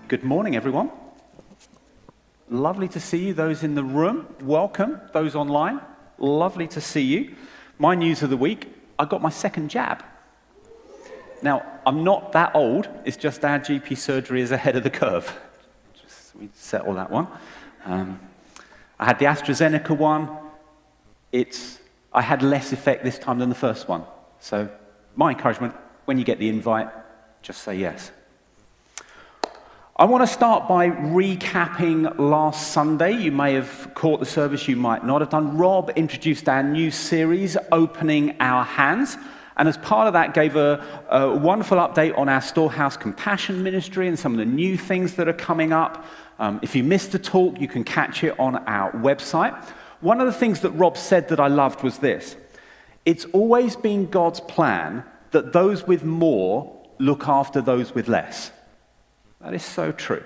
Good morning, everyone. Lovely to see you, those in the room. Welcome, those online. Lovely to see you. My news of the week, I got my second jab. Now, I'm not that old, it's just our GP surgery is ahead of the curve. Just we settle that one. I had the AstraZeneca one. I had less effect this time than the first one. So my encouragement, when you get the invite, just say yes. I want to start by recapping last Sunday. You may have caught the service, you might not have done. Rob introduced our new series, Opening Our Hands, and as part of that gave a wonderful update on our Storehouse Compassion Ministry and some of the new things that are coming up. If you missed the talk, you can catch it on our website. One of the things that Rob said that I loved was this: it's always been God's plan that those with more look after those with less. That is so true.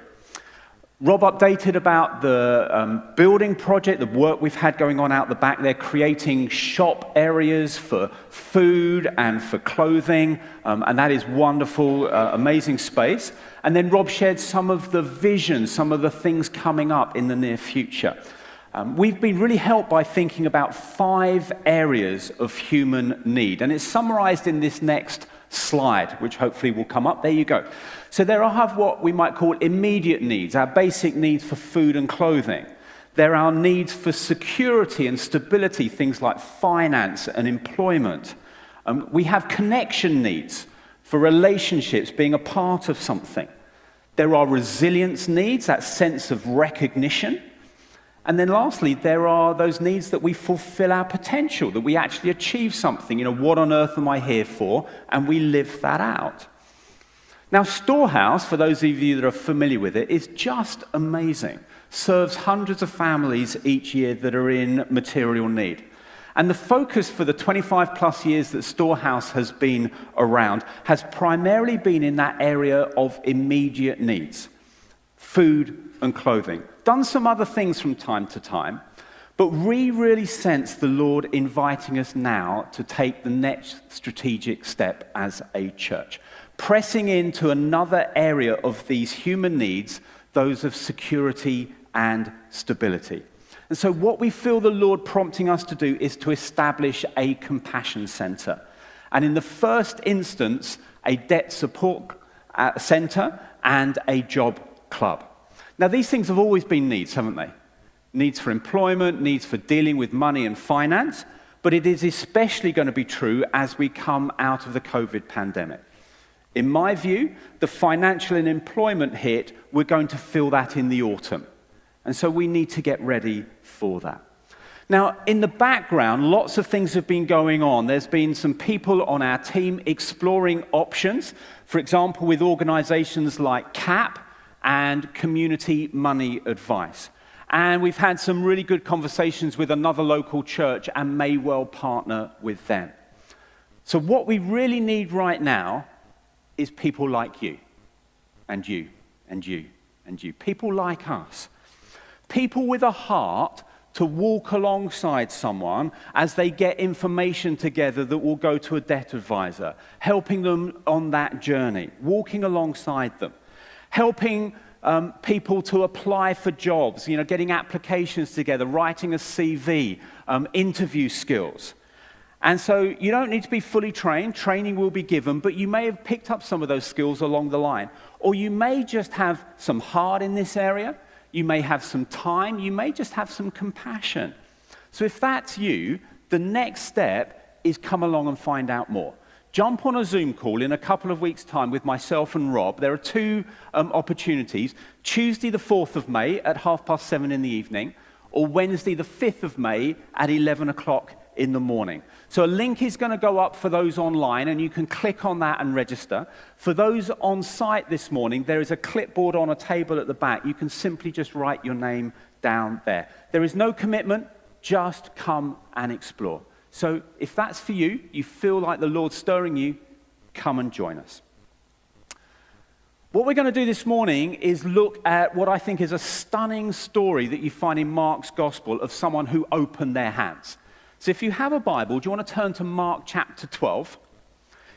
Rob updated about the building project, the work we've had going on out the back there, creating shop areas for food and for clothing, and that is wonderful, amazing space. And then Rob shared some of the vision, some of the things coming up in the near future. We've been really helped by thinking about 5 areas of human need, and it's summarized in this next slide, which hopefully will come up. There you go. So there are what we might call immediate needs, our basic needs for food and clothing. There are needs for security and stability, things like finance and employment. We have connection needs for relationships, being a part of something. There are resilience needs, that sense of recognition. And then lastly, there are those needs that we fulfill our potential, that we actually achieve something. What on earth am I here for? And we live that out. Now, Storehouse, for those of you that are familiar with it, is just amazing. Serves hundreds of families each year that are in material need. And the focus for the 25 plus years that Storehouse has been around has primarily been in that area of immediate needs. Food and clothing. Done some other things from time to time, but we really sense the Lord inviting us now to take the next strategic step as a church, pressing into another area of these human needs, those of security and stability. And so what we feel the Lord prompting us to do is to establish a compassion center. And in the first instance, a debt support center and a job club. Now, these things have always been needs, haven't they? Needs for employment, needs for dealing with money and finance, but it is especially going to be true as we come out of the COVID pandemic. In my view, the financial and employment hit, we're going to feel that in the autumn. And so we need to get ready for that. Now, in the background, lots of things have been going on. There's been some people on our team exploring options, for example, with organizations like CAP, and Community Money Advice. And we've had some really good conversations with another local church and may well partner with them. So what we really need right now is people like you, and you, and you, and you. People like us. People with a heart to walk alongside someone as they get information together that will go to a debt advisor, helping them on that journey, walking alongside them. Helping people to apply for jobs, getting applications together, writing a CV, interview skills. And so you don't need to be fully trained. Training will be given, but you may have picked up some of those skills along the line. Or you may just have some heart in this area. You may have some time. You may just have some compassion. So if that's you, the next step is come along and find out more. Jump on a Zoom call in a couple of weeks' time with myself and Rob. There are 2 opportunities, Tuesday the 4th of May at 7:30 in the evening, or Wednesday the 5th of May at 11 o'clock in the morning. So a link is going to go up for those online, and you can click on that and register. For those on site this morning, there is a clipboard on a table at the back. You can simply just write your name down there. There is no commitment, just come and explore. So if that's for you, you feel like the Lord's stirring you, come and join us. What we're going to do this morning is look at what I think is a stunning story that you find in Mark's Gospel of someone who opened their hands. So if you have a Bible, do you want to turn to Mark chapter 12?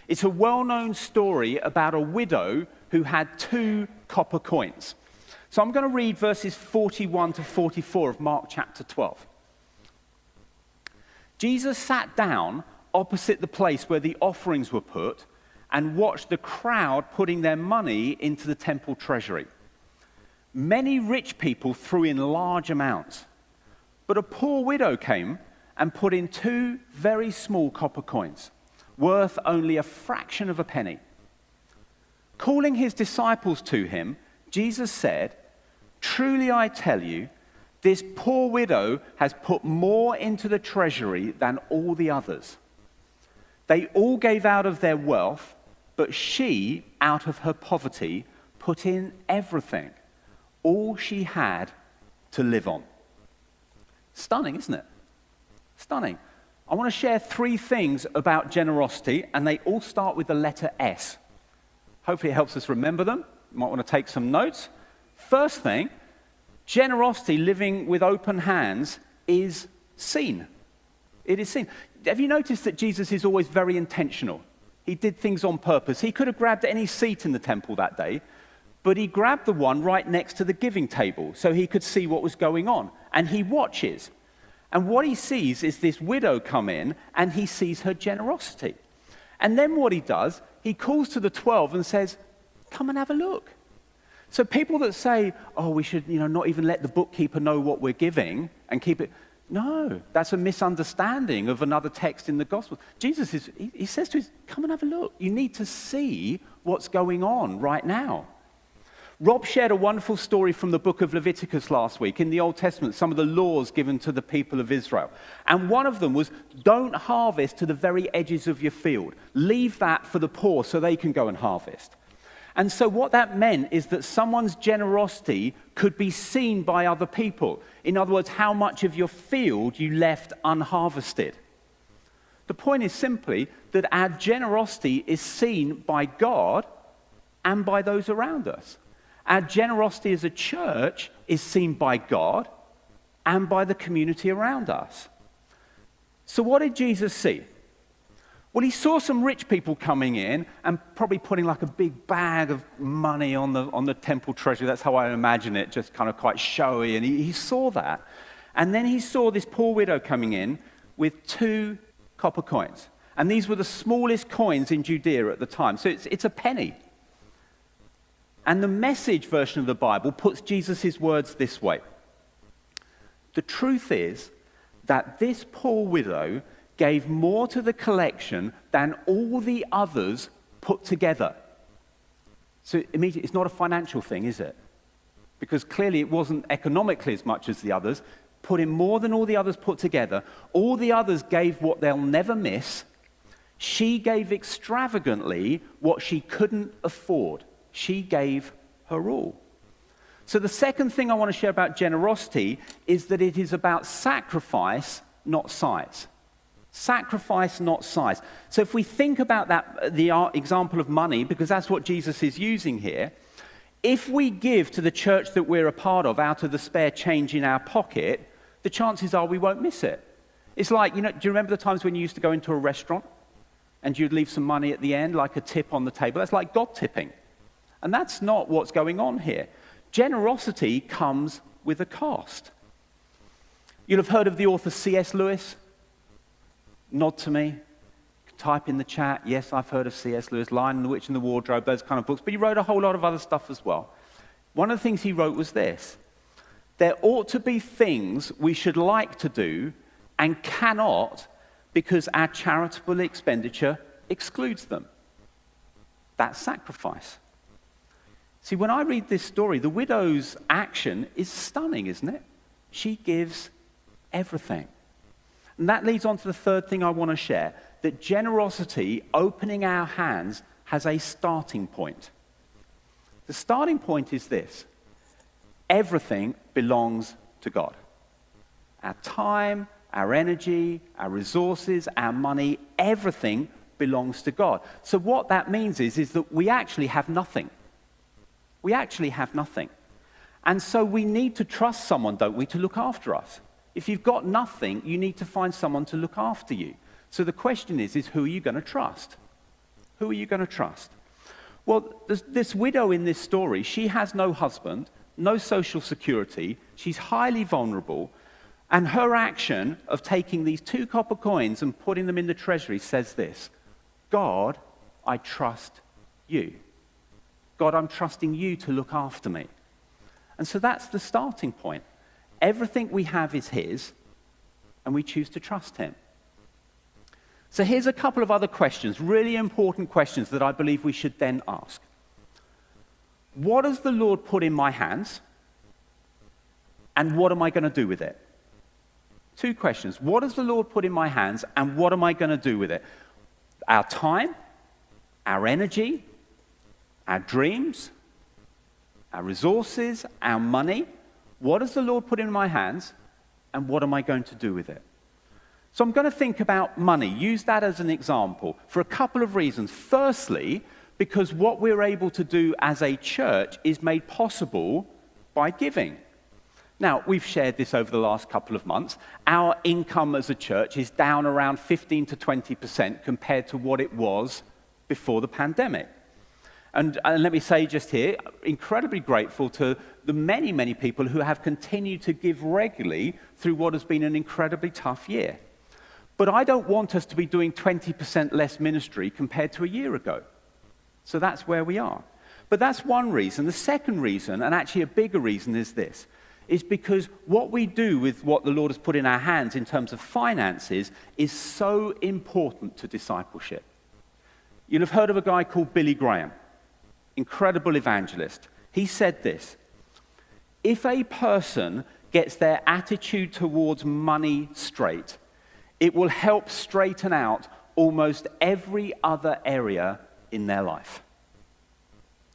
It's a well-known story about a widow who had 2 copper coins. So I'm going to read verses 41 to 44 of Mark chapter 12. Jesus sat down opposite the place where the offerings were put and watched the crowd putting their money into the temple treasury. Many rich people threw in large amounts, but a poor widow came and put in 2 very small copper coins, worth only a fraction of a penny. Calling his disciples to him, Jesus said, "Truly I tell you, this poor widow has put more into the treasury than all the others. They all gave out of their wealth, but she, out of her poverty, put in everything, all she had to live on." Stunning, isn't it? Stunning. I want to share 3 things about generosity, and they all start with the letter S. Hopefully it helps us remember them. You might want to take some notes. First thing, generosity, living with open hands, is seen. It is seen. Have you noticed that Jesus is always very intentional? He did things on purpose. He could have grabbed any seat in the temple that day, but he grabbed the one right next to the giving table so he could see what was going on. And he watches. And what he sees is this widow come in, and he sees her generosity. And then what he does, he calls to the 12 and says, "Come and have a look." So people that say, "Oh, we should, not even let the bookkeeper know what we're giving and keep it." No, that's a misunderstanding of another text in the Gospel. Jesus he says to us, "Come and have a look. You need to see what's going on right now." Rob shared a wonderful story from the book of Leviticus last week in the Old Testament, some of the laws given to the people of Israel. And one of them was, don't harvest to the very edges of your field. Leave that for the poor so they can go and harvest. And so what that meant is that someone's generosity could be seen by other people. In other words, how much of your field you left unharvested. The point is simply that our generosity is seen by God and by those around us. Our generosity as a church is seen by God and by the community around us. So what did Jesus see? Well, he saw some rich people coming in and probably putting like a big bag of money on the temple treasury. That's how I imagine it, just kind of quite showy. And he saw that. And then he saw this poor widow coming in with 2 copper coins. And these were the smallest coins in Judea at the time. So it's a penny. And the Message version of the Bible puts Jesus' words this way. The truth is that this poor widow gave more to the collection than all the others put together. So immediately, it's not a financial thing, is it? Because clearly it wasn't economically as much as the others. Put in more than all the others put together. All the others gave what they'll never miss. She gave extravagantly what she couldn't afford. She gave her all. So the second thing I want to share about generosity is that it is about sacrifice, not size. Sacrifice, not size. So if we think about that, the example of money, because that's what Jesus is using here, if we give to the church that we're a part of out of the spare change in our pocket, the chances are we won't miss it. It's like, do you remember the times when you used to go into a restaurant and you'd leave some money at the end, like a tip on the table? That's like God tipping. And that's not what's going on here. Generosity comes with a cost. You'll have heard of the author C.S. Lewis. Nod to me. Type in the chat. Yes, I've heard of C.S. Lewis, Lion and the Witch and the Wardrobe, those kind of books. But he wrote a whole lot of other stuff as well. One of the things he wrote was this. There ought to be things we should like to do and cannot because our charitable expenditure excludes them. That's sacrifice. See, when I read this story, the widow's action is stunning, isn't it? She gives everything. And that leads on to the third thing I want to share, that generosity, opening our hands, has a starting point. The starting point is this. Everything belongs to God. Our time, our energy, our resources, our money, everything belongs to God. So what that means is that we actually have nothing. We actually have nothing. And so we need to trust someone, don't we, to look after us. If you've got nothing, you need to find someone to look after you. So the question is who are you going to trust? Who are you going to trust? Well, this widow in this story, she has no husband, no social security, she's highly vulnerable, and her action of taking these 2 copper coins and putting them in the treasury says this: God, I trust you. God, I'm trusting you to look after me. And so that's the starting point. Everything we have is his, and we choose to trust him. So here's a couple of other questions, really important questions that I believe we should then ask. What does the Lord put in my hands? And what am I going to do with it? 2 questions. What does the Lord put in my hands, and what am I going to do with it? Our time, our energy, our dreams, our resources, our money. What does the Lord put in my hands, and what am I going to do with it? So I'm going to think about money, use that as an example, for a couple of reasons. Firstly, because what we're able to do as a church is made possible by giving. Now, we've shared this over the last couple of months. Our income as a church is down around 15 to 20% compared to what it was before the pandemic. And let me say just here, incredibly grateful to the many, many people who have continued to give regularly through what has been an incredibly tough year. But I don't want us to be doing 20% less ministry compared to a year ago. So that's where we are. But that's one reason. The second reason, and actually a bigger reason, is this. Is because what we do with what the Lord has put in our hands in terms of finances is so important to discipleship. You'll have heard of a guy called Billy Graham, incredible evangelist. He said this: if a person gets their attitude towards money straight, it will help straighten out almost every other area in their life.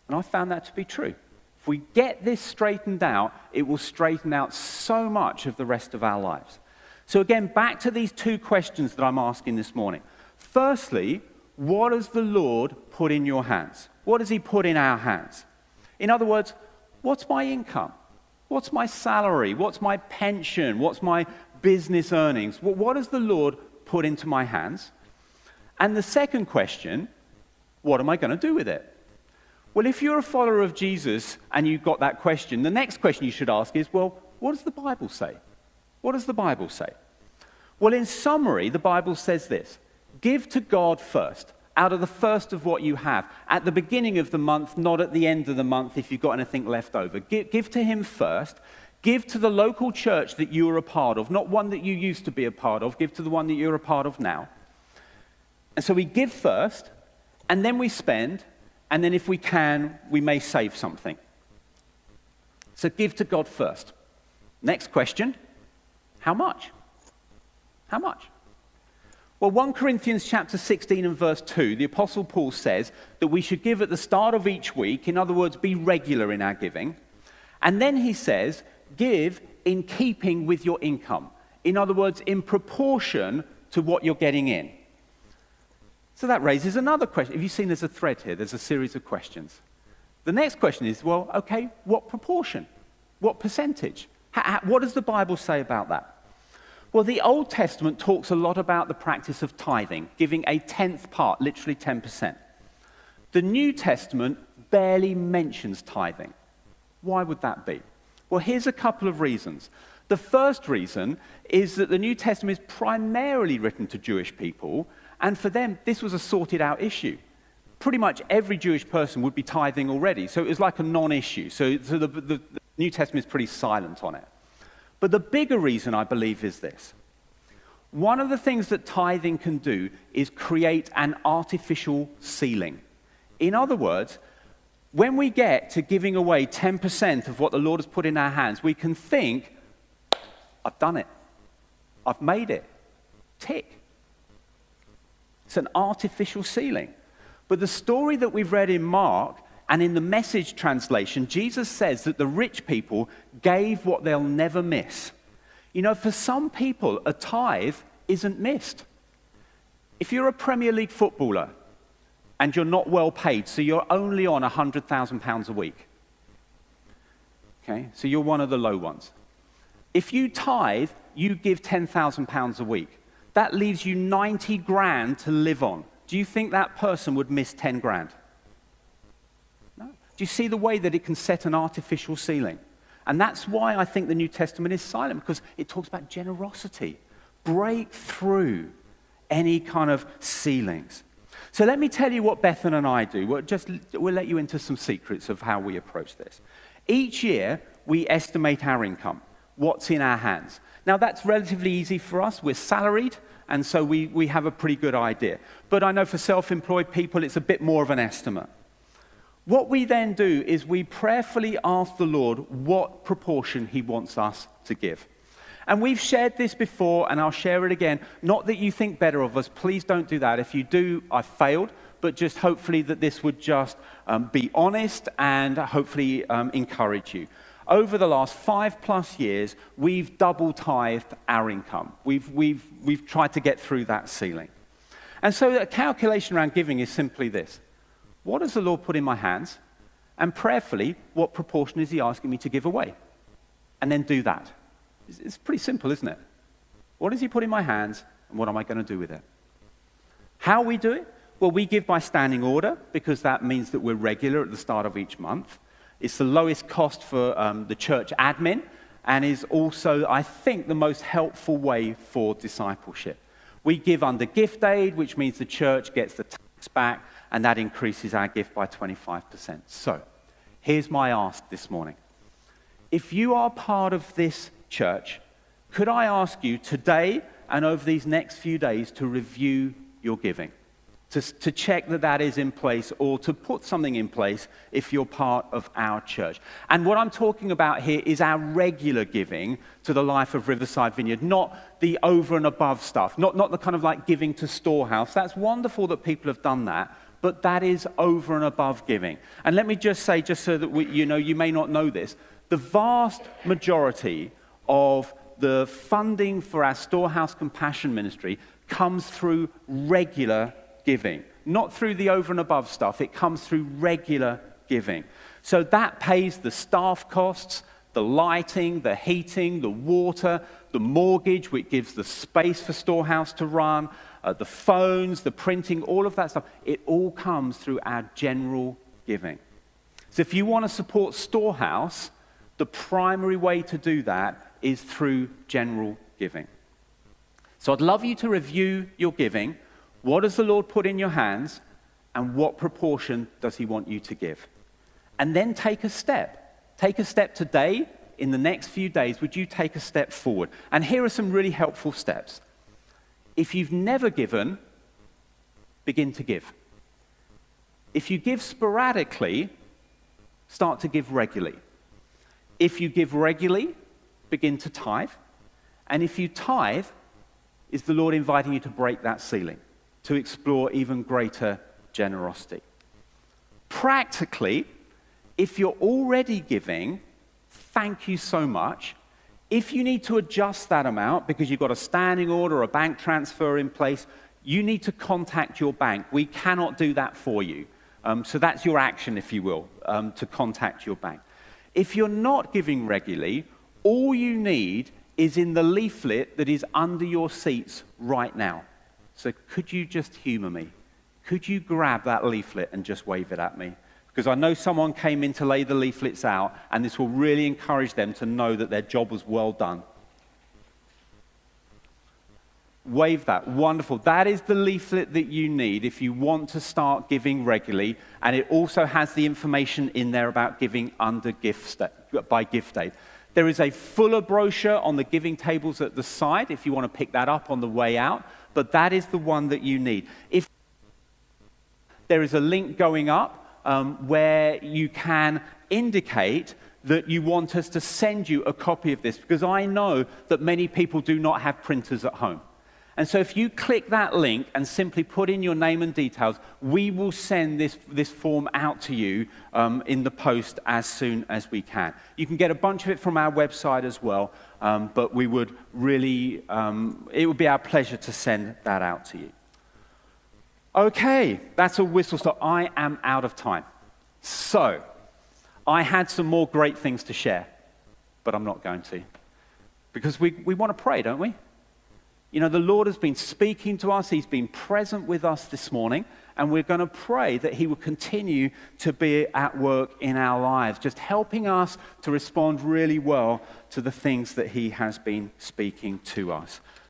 And I found that to be true. If we get this straightened out, it will straighten out so much of the rest of our lives. So again, back to these 2 questions that I'm asking this morning. Firstly, what does the Lord put in your hands? What does he put in our hands? In other words, what's my income? What's my salary? What's my pension? What's my business earnings? What does the Lord put into my hands? And the second question, what am I going to do with it? Well, if you're a follower of Jesus and you've got that question, the next question you should ask is, well, what does the Bible say? What does the Bible say? Well, in summary, the Bible says this: give to God first, out of the first of what you have, at the beginning of the month, not at the end of the month if you've got anything left over. Give to him first. Give to the local church that you are a part of, not one that you used to be a part of. Give to the one that you're a part of now. And so we give first, and then we spend, and then if we can, we may save something. So give to God first. Next question, how much? How much? Well, 1 Corinthians chapter 16 and verse 2, the Apostle Paul says that we should give at the start of each week, in other words, be regular in our giving. And then he says, give in keeping with your income. In other words, in proportion to what you're getting in. So that raises another question. Have you seen there's a thread here? There's a series of questions. The next question is, well, okay, what proportion? What percentage? What does the Bible say about that? Well, the Old Testament talks a lot about the practice of tithing, giving a 10th part, literally 10%. The New Testament barely mentions tithing. Why would that be? Well, here's a couple of reasons. The first reason is that the New Testament is primarily written to Jewish people, and for them, this was a sorted out issue. Pretty much every Jewish person would be tithing already, so it was like a non-issue. So the New Testament is pretty silent on it. But the bigger reason, I believe, is this. One of the things that tithing can do is create an artificial ceiling. In other words, when we get to giving away 10% of what the Lord has put in our hands, we can think, I've done it. I've made it. Tick. It's an artificial ceiling. But the story that we've read in Mark and in the Message translation, Jesus says that the rich people gave what they'll never miss. You know, for some people, a tithe isn't missed. If you're a Premier League footballer and you're not well paid, so you're only on £100,000 a week, okay, so you're one of the low ones. If you tithe, you give £10,000 a week. That leaves you 90 grand to live on. Do you think that person would miss 10 grand? Do you see the way that it can set an artificial ceiling? And that's why I think the New Testament is silent, because it talks about generosity. Break through any kind of ceilings. So let me tell you what Bethan and I do. We'll let you into some secrets of how we approach this. Each year, we estimate our income, what's in our hands. Now, that's relatively easy for us. We're salaried, and so we have a pretty good idea. But I know for self-employed people, it's a bit more of an estimate. What we then do is we prayerfully ask the Lord what proportion he wants us to give. And we've shared this before, and I'll share it again. Not that you think better of us. Please don't do that. If you do, I failed. But just hopefully that this would just be honest and hopefully encourage you. Over the last 5+ years, we've double tithed our income. We've tried to get through that ceiling. And so a calculation around giving is simply this. What does the Lord put in my hands? And prayerfully, what proportion is he asking me to give away? And then do that. It's pretty simple, isn't it? What does he put in my hands, and what am I going to do with it? How we do it? Well, we give by standing order, because that means that we're regular at the start of each month. It's the lowest cost for the church admin, and is also, I think, the most helpful way for discipleship. We give under gift aid, which means the church gets the tax back, and that increases our gift by 25%. So, here's my ask this morning. If you are part of this church, could I ask you today and over these next few days to review your giving? To check that that is in place, or to put something in place if you're part of our church. And what I'm talking about here is our regular giving to the life of Riverside Vineyard, not the over and above stuff, not the kind of like giving to Storehouse. That's wonderful that people have done that, but that is over and above giving. And let me just say, just so that you may not know this, the vast majority of the funding for our Storehouse Compassion Ministry comes through regular giving, not through the over and above stuff. It comes through regular giving. So that pays the staff costs, the lighting, the heating, the water, the mortgage, which gives the space for Storehouse to run, the phones, the printing, all of that stuff. It all comes through our general giving. So if you want to support Storehouse, the primary way to do that is through general giving. So I'd love you to review your giving. What does the Lord put in your hands, and what proportion does he want you to give? And then take a step. Take a step today. In the next few days, would you take a step forward? And here are some really helpful steps. If you've never given, begin to give. If you give sporadically, start to give regularly. If you give regularly, begin to tithe. And if you tithe, is the Lord inviting you to break that ceiling, to explore even greater generosity? Practically, if you're already giving, thank you so much. If you need to adjust that amount because you've got a standing order or a bank transfer in place, you need to contact your bank. We cannot do that for you. So that's your action, if you will, to contact your bank. If you're not giving regularly, all you need is in the leaflet that is under your seats right now. So could you just humor me? Could you grab that leaflet and just wave it at me? Because I know someone came in to lay the leaflets out, and this will really encourage them to know that their job was well done. Wave that. Wonderful. That is the leaflet that you need if you want to start giving regularly, and it also has the information in there about giving under by gift aid. There is a fuller brochure on the giving tables at the side if you want to pick that up on the way out, but that is the one that you need. If there is a link going up where you can indicate that you want us to send you a copy of this, because I know that many people do not have printers at home. And so if you click that link and simply put in your name and details, we will send this form out to you in the post as soon as we can. You can get a bunch of it from our website as well, but we would really, it would be our pleasure to send that out to you. Okay, that's a whistle stop. I am out of time. So, I had some more great things to share, but I'm not going to. Because we want to pray, don't we? You know, the Lord has been speaking to us. He's been present with us this morning. And we're going to pray that he will continue to be at work in our lives, just helping us to respond really well to the things that he has been speaking to us.